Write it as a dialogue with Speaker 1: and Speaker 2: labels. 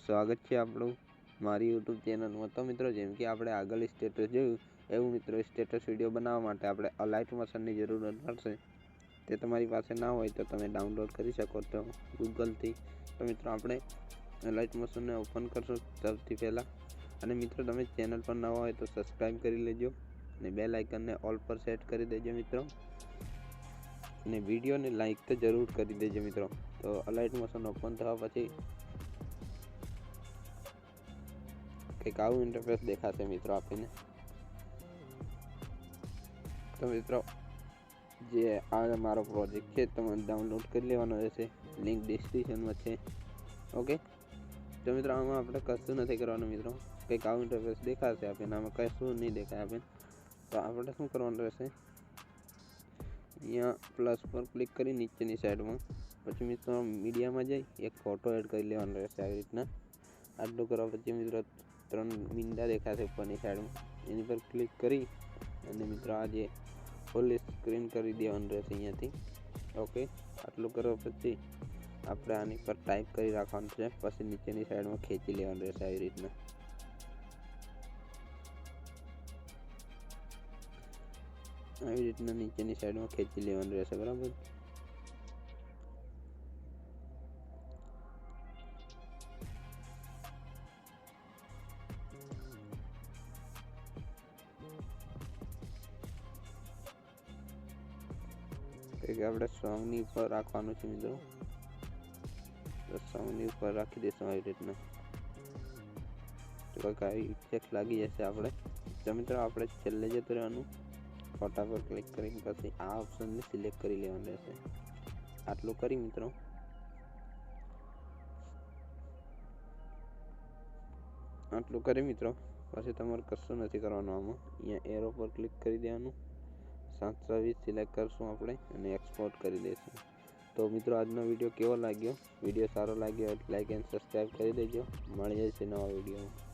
Speaker 1: સ્વાગત છે આપણું મારી યુટ્યુબ ચેનલમાં। તો મિત્રો જેમ કે આપણે આગળ સ્ટેટસ જોયું એવું મિત્રો સ્ટેટસ વિડીયો બનાવવા માટે આપણે અલાઇટ મોશનની જરૂરત પડશે। તે તમારી પાસે ના હોય તો તમે ડાઉનલોડ કરી શકો છો ગૂગલથી। તો મિત્રો આપણે અલાઇટ મોશનને ઓપન કરશું સૌથી પહેલાં। અને મિત્રો તમે ચેનલ પર નવા હોય તો સબસ્ક્રાઈબ કરી લેજો અને બેલ આઇકનને ઓલ પર સેટ કરી દેજો મિત્રો। અને વિડીયોને લાઈક તો જરૂર કરી દેજો મિત્રો। તો અલાઇટ મોશન ઓપન થવા પછી કંઈક આવું ઇન્ટરફેસ દેખાશે મિત્રો આપીને। તો મિત્રો જે આ મારો પ્રોજેક્ટ છે તમારે ડાઉનલોડ કરી લેવાનો રહેશે, લિંક ડિસ્ક્રિપ્શનમાં છે। ઓકે, તો મિત્રો આમાં આપણે કશું નથી કરવાનું મિત્રો, કંઈક આવું ઇન્ટરફેસ દેખાશે આપીને, આમાં કશું નહીં દેખાય આપીને। તો આપણે શું કરવાનું રહેશે, અહીંયા પ્લસ પર ક્લિક કરી નીચેની સાઈડમાં પછી મિત્રો મીડિયામાં જઈ એક ફોટો એડ કરી લેવાનો રહેશે આવી રીતના। આટલું કરવા પછી મિત્રો 3 મીંડા દેખાશે ઉપરની સાઈડમાં, એની પર ક્લિક કરી અને મિત્રો આ જે ફૂલ સ્ક્રીન કરી દેવાનું રહેશે અહીંયાથી। ઓકે, આટલું કરવા પછી આપણે આની પર ટાઈપ કરી રાખવાનું છે, પછી નીચેની સાઈડમાં ખેંચી લેવાનું રહેશે આવી રીતના। આવી રીતના નીચેની સાઈડમાં ખેંચી લેવાનું રહેશે, બરાબર। કે આપણે સોંગની ઉપર રાખવાનું છે મિત્રો, તો સોંગની ઉપર રાખી દઈશું આવી રીતના। તો કંઈક આવી ઇફેક્ટ લાગી જશે આપણે। તો મિત્રો આપણે છેલ્લે જતું રહેવાનું, ફોટા પર ક્લિક કરીને પછી આ ઓપ્શનને સિલેક્ટ કરી લેવાનું રહેશે। આટલું કરી મિત્રો પછી તમારે કશું નથી કરવાનું, આમાં અહીંયા એરો પર ક્લિક કરી દેવાનું, 720 સિલેક્ટ કરશું આપણે અને એક્સપોર્ટ કરી દઈશું। તો મિત્રો આજનો વિડીયો કેવો લાગ્યો? વિડીયો સારો લાગ્યો એટલે લાઈક એન્ડ સબસ્ક્રાઈબ કરી દેજો। મળી જશે નવા વિડીયોમાં।